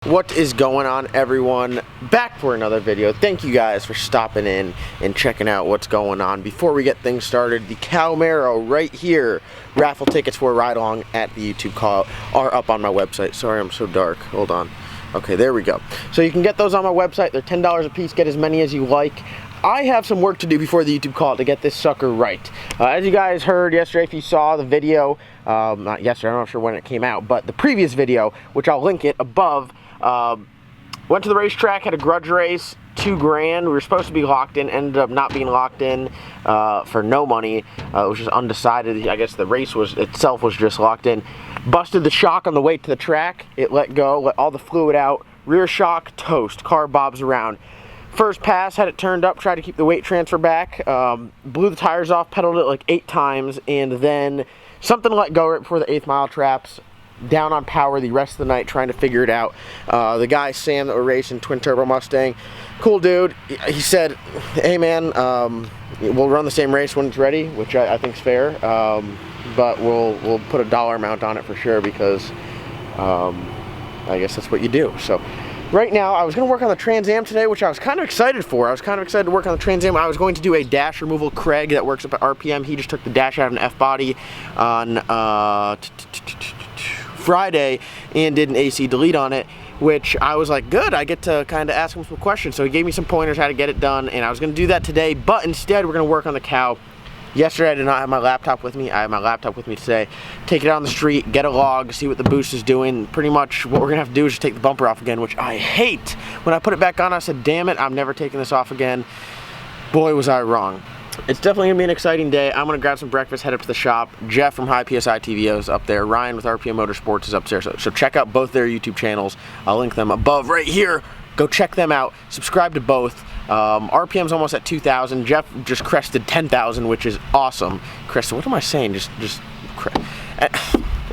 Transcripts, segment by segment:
What is going on, everyone? Back for another video. Thank you guys for stopping in and checking out what's going on. Before we get things started, the Cowmaro right here, raffle tickets for a ride along at the YouTube call are up on my website. Sorry, I'm so dark. Hold on. Okay, there we go. So you can get those on my website. They're $10 a piece. Get as many as you like. I have some work to do before the YouTube call to get this sucker right. As you guys heard yesterday, if you saw the video, not yesterday, I'm not sure when it came out, but the previous video, which I'll link it above, went to the racetrack, had a grudge race, $2 grand. We were supposed to be locked in, ended up not being locked in for no money. It was just undecided. I guess the race itself was just locked in. Busted the shock on the way to the track. It let go, let all the fluid out. Rear shock, toast. Car bobs around. First pass, had it turned up, tried to keep the weight transfer back. Blew the tires off, pedaled it like 8 times, and then something let go right before the 8th mile traps. Down on power the rest of the night trying to figure it out. The guy Sam that we're racing, twin turbo Mustang, cool dude. He said, hey man, we'll run the same race when it's ready, which I think is fair, but we'll put a dollar amount on it for sure, because I guess that's what you do. So right now I was going to work on the Trans Am today, which I was kind of excited for. I was kind of excited to work on the Trans Am. I was going to do a dash removal. Craig that works up at RPM, he just took the dash out of an F-body on Friday and did an AC delete on it, which I was like, good, I get to kind of ask him some questions. So he gave me some pointers how to get it done, and I was going to do that today, but instead we're going to work on the cow. Yesterday I did not have my laptop with me. I have my laptop with me today. Take it out on the street, get a log, see what the boost is doing. Pretty much what we're going to have to do is just take the bumper off again, which I hate. When I put it back on, I said, damn it, I'm never taking this off again. Boy, was I wrong. It's definitely going to be an exciting day. I'm going to grab some breakfast, head up to the shop. Jeff from High PSI TVO is up there. Ryan with RPM Motorsports is upstairs. So check out both their YouTube channels. I'll link them above right here. Go check them out. Subscribe to both. RPM's almost at 2,000. Jeff just crested 10,000, which is awesome. Crested, what am I saying?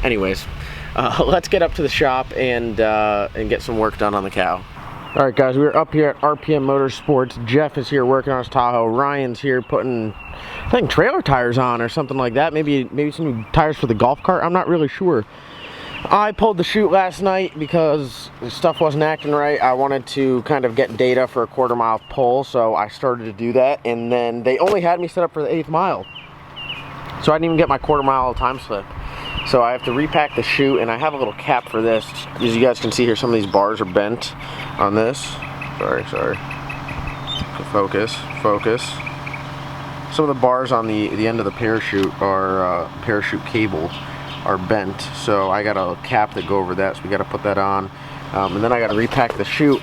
Anyways, let's get up to the shop and get some work done on the cow. All right, guys, we're up here at RPM Motorsports. Jeff is here working on his Tahoe. Ryan's here putting, I think, trailer tires on or something like that. Maybe some new tires for the golf cart. I'm not really sure. I pulled the chute last night because the stuff wasn't acting right. I wanted to kind of get data for a 1/4 mile pull, so I started to do that. And then they only had me set up for the 8th mile, so I didn't even get my 1/4 mile time slip. So I have to repack the chute, and I have a little cap for this. As you guys can see here, some of these bars are bent on this. Sorry. Focus. Some of the bars on the end of the parachute are parachute cables are bent, so I got a cap that go over that, so we got to put that on. And then I got to repack the chute.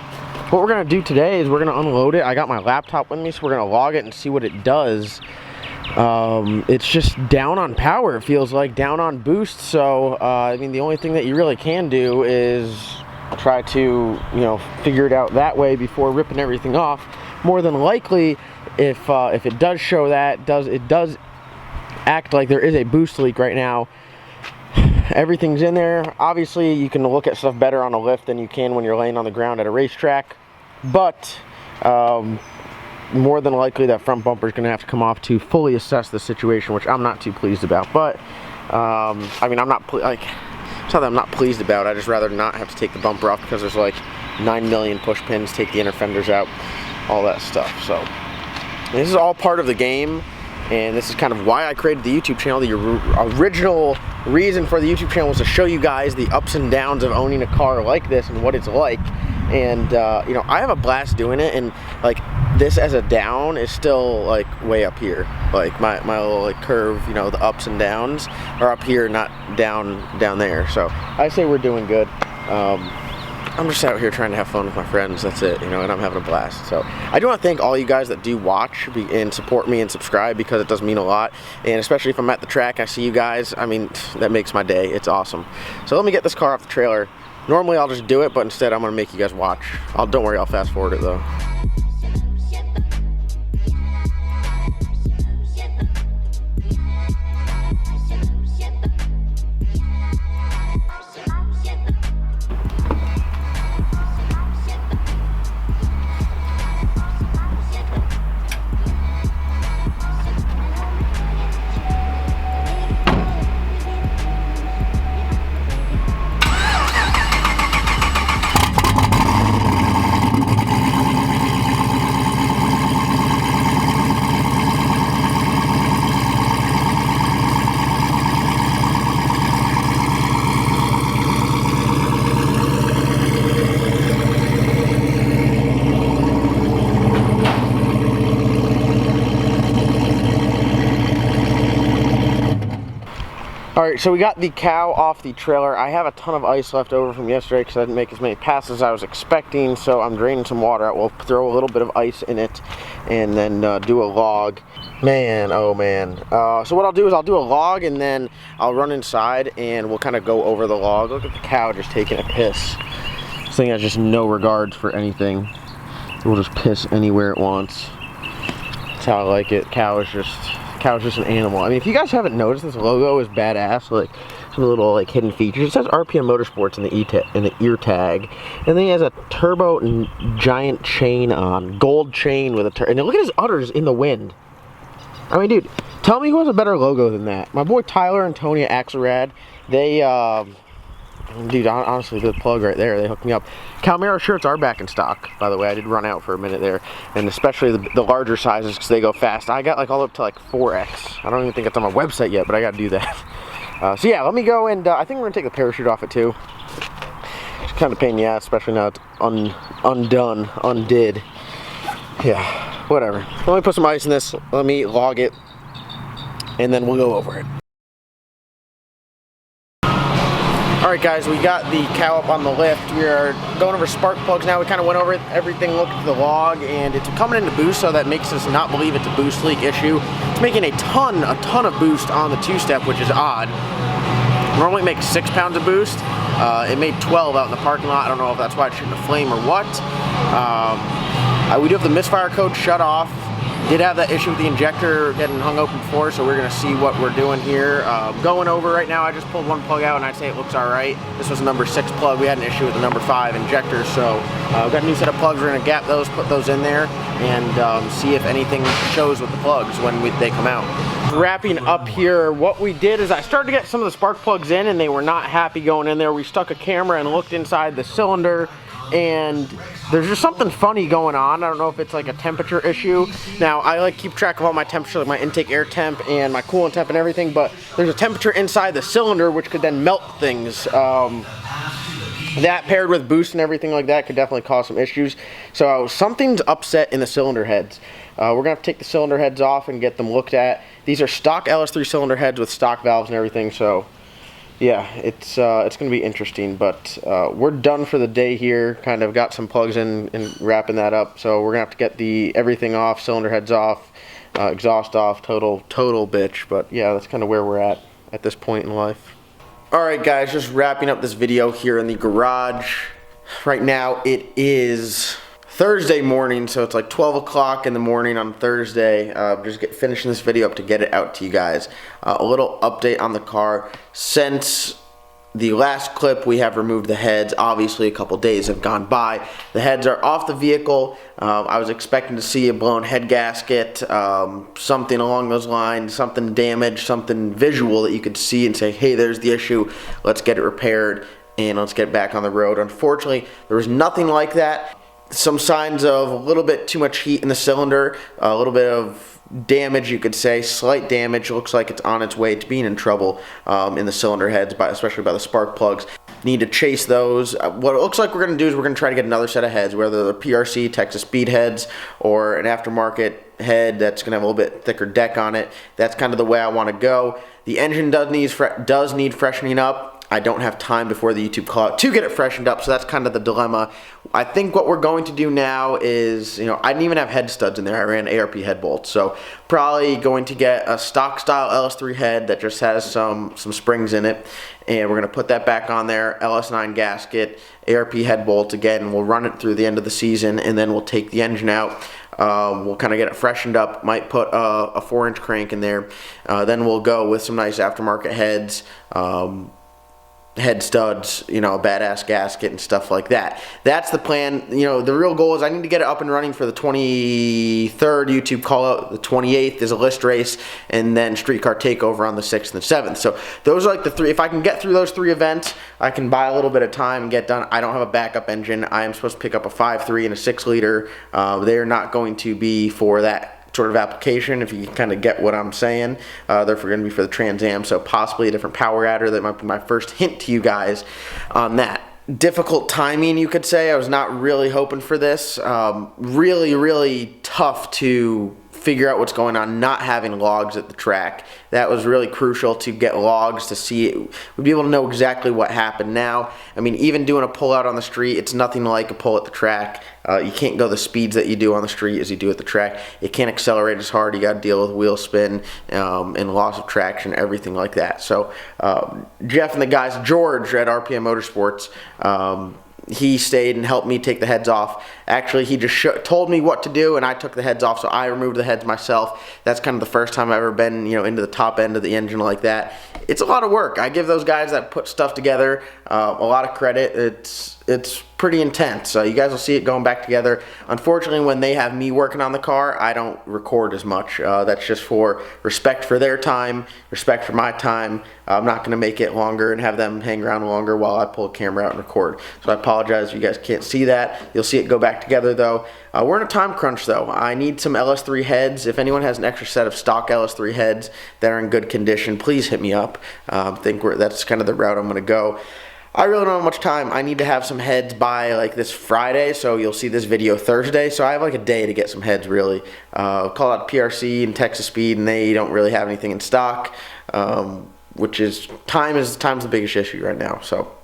What we're going to do today is we're going to unload it. I got my laptop with me, so we're going to log it and see what it does. It's just down on power, it feels like, down on boost. So I mean, the only thing that you really can do is try to, figure it out that way before ripping everything off. More than likely, if it does show that, it does act like there is a boost leak right now. Everything's in there. Obviously, you can look at stuff better on a lift than you can when you're laying on the ground at a racetrack, but more than likely that front bumper is going to have to come off to fully assess the situation, which I'm not too pleased about. But I mean, it's not that I'm not pleased about it. I just rather not have to take the bumper off, because there's like 9 million push pins, take the inner fenders out, all that stuff. So this is all part of the game, and this is kind of why I created the YouTube channel. The original reason for the YouTube channel was to show you guys the ups and downs of owning a car like this and what it's like. And I have a blast doing it, and like this as a down is still like way up here. Like my little like curve, the ups and downs are up here, not down there. So I say we're doing good. I'm just out here trying to have fun with my friends. That's it, and I'm having a blast. So I do want to thank all you guys that do watch and support me and subscribe, because it does mean a lot. And especially if I'm at the track, I see you guys. I mean, that makes my day. It's awesome. So let me get this car off the trailer. Normally I'll just do it, but instead I'm going to make you guys watch. Don't worry, I'll fast forward it though. Alright, so we got the cow off the trailer. I have a ton of ice left over from yesterday because I didn't make as many passes as I was expecting, so I'm draining some water out. We'll throw a little bit of ice in it and then do a log. Man, oh man. So what I'll do is I'll do a log and then I'll run inside and we'll kind of go over the log. Look at the cow just taking a piss. This thing has just no regards for anything. It will just piss anywhere it wants. That's how I like it. Cow's just an animal. I mean, if you guys haven't noticed, this logo is badass. Like some little like hidden features. It says RPM Motorsports in the ear tag, and then he has a turbo and giant chain on, gold chain with a and look at his udders in the wind. I mean, dude, tell me who has a better logo than that. My boy Tyler and Tony at Axelrad, they dude, honestly, good plug right there. They hooked me up. Cowmaro shirts are back in stock, by the way. I did run out for a minute there, and especially the larger sizes because they go fast. I got like all up to like 4X. I don't even think it's on my website yet, but I got to do that. So yeah, let me go and I think we're gonna take the parachute off it too. It's kind of a pain in the ass, especially now it's undid. Yeah, whatever. Let me put some ice in this. Let me log it, and then we'll go over it. Alright guys, we got the cow up on the lift. We are going over spark plugs now. We kind of went over everything, looked at the log, and it's coming into boost, so that makes us not believe it's a boost leak issue. It's making a ton of boost on the two-step, which is odd. Normally it makes 6 pounds of boost. It made 12 out in the parking lot. I don't know if that's why it's shooting a flame or what. We do have the misfire code shut off. Did have that issue with the injector getting hung open before, so we're going to see what we're doing here. Going over right now, I just pulled one plug out and I'd say it looks alright. This was a number 6 plug. We had an issue with the number 5 injector, so we've got a new set of plugs. We're going to gap those, put those in there, and see if anything shows with the plugs when they come out. Wrapping up here, what we did is I started to get some of the spark plugs in and they were not happy going in there. We stuck a camera and looked inside the cylinder, and there's just something funny going on. I don't know if it's like a temperature issue. Now, I like keep track of all my temperature, like my intake air temp and my coolant temp and everything, but there's a temperature inside the cylinder which could then melt things. That paired with boost and everything like that could definitely cause some issues. So something's upset in the cylinder heads. We're gonna have to take the cylinder heads off and get them looked at. These are stock LS3 cylinder heads with stock valves and everything, so yeah, it's going to be interesting, but we're done for the day here. Kind of got some plugs in and wrapping that up, so we're going to have to get everything off, cylinder heads off, exhaust off, total bitch. But yeah, that's kind of where we're at this point in life. Alright guys, just wrapping up this video here in the garage. Right now it is Thursday morning, so it's like 12 o'clock in the morning on Thursday. Just finishing this video up to get it out to you guys. A little update on the car. Since the last clip, we have removed the heads. Obviously, a couple days have gone by. The heads are off the vehicle. I was expecting to see a blown head gasket, something along those lines, something damaged, something visual that you could see and say, hey, there's the issue. Let's get it repaired and let's get back on the road. Unfortunately, there was nothing like that. Some signs of a little bit too much heat in the cylinder, a little bit of damage, you could say, slight damage. Looks like it's on its way to being in trouble in the cylinder heads, especially by the spark plugs. Need to chase those. What it looks like we're going to do is we're going to try to get another set of heads, whether they're PRC, Texas Speed heads, or an aftermarket head that's going to have a little bit thicker deck on it. That's kind of the way I want to go. The engine does need freshening up. I don't have time before the YouTube call out to get it freshened up, so that's kind of the dilemma. I think what we're going to do now is, I didn't even have head studs in there. I ran ARP head bolts, so probably going to get a stock style LS3 head that just has some springs in it, and we're going to put that back on there. LS9 gasket, ARP head bolt again. We'll run it through the end of the season, and then we'll take the engine out. We'll kind of get it freshened up, might put a 4-inch crank in there. Then we'll go with some nice aftermarket heads, head studs, a badass gasket and stuff like that. That's the plan. The real goal is I need to get it up and running for the 23rd YouTube call out. The 28th is a list race, and then streetcar takeover on the 6th and 7th. So those are like the 3. If I can get through those 3 events, I can buy a little bit of time and get done. I don't have a backup engine. I am supposed to pick up a 5.3 and a 6-liter. They're not going to be for that sort of application, if you kind of get what I'm saying. They're going to be for the Trans Am, so possibly a different power adder. That might be my first hint to you guys on that. Difficult timing, you could say. I was not really hoping for this. Really, really tough to figure out what's going on, not having logs at the track. That was really crucial to get logs to see it. We'd be able to know exactly what happened. Now, I mean, even doing a pull out on the street, it's nothing like a pull at the track. You can't go the speeds that you do on the street as you do at the track. You can't accelerate as hard. You got to deal with wheel spin and loss of traction, everything like that. So Jeff and the guys, George at RPM Motorsports, he stayed and helped me take the heads off. Actually, he just told me what to do, and I took the heads off, so I removed the heads myself. That's kind of the first time I've ever been, into the top end of the engine like that. It's a lot of work. I give those guys that put stuff together a lot of credit. It's pretty intense. You guys will see it going back together. Unfortunately, when they have me working on the car, I don't record as much. That's just for respect for their time, respect for my time. I'm not going to make it longer and have them hang around longer while I pull a camera out and record. So I apologize if you guys can't see that. You'll see it go back together though. We're in a time crunch though. I need some LS3 heads. If anyone has an extra set of stock LS3 heads that are in good condition, please hit me up. I think that's kind of the route I'm going to go. I really don't have much time. I need to have some heads by like this Friday, so you'll see this video Thursday. So I have like a day to get some heads really. Call out PRC and Texas Speed, and they don't really have anything in stock, which is time's the biggest issue right now. So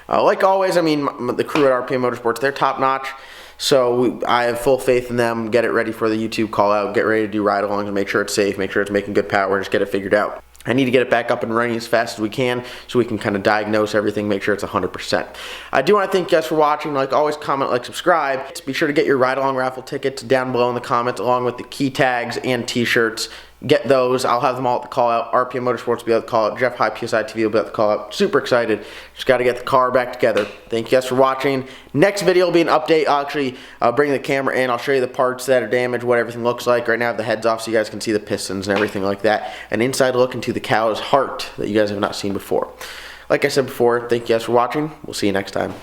like always, I mean, the crew at RPM Motorsports, they're top notch. So I have full faith in them. Get it ready for the YouTube call out. Get ready to do ride-alongs and make sure it's safe, make sure it's making good power, just get it figured out. I need to get it back up and running as fast as we can so we can kind of diagnose everything, make sure it's 100%. I do want to thank you guys for watching. Like always, comment, like, subscribe. Be sure to get your ride-along raffle tickets down below in the comments along with the key tags and t-shirts. Get those. I'll have them all at the call out. RPM Motorsports will be at the call out. Jeff High PSI TV will be at the call out. Super excited. Just got to get the car back together. Thank you guys for watching. Next video will be an update. I'll actually bring the camera in. I'll show you the parts that are damaged, what everything looks like. Right now I have the heads off so you guys can see the pistons and everything like that. An inside look into the cow's heart that you guys have not seen before. Like I said before, thank you guys for watching. We'll see you next time.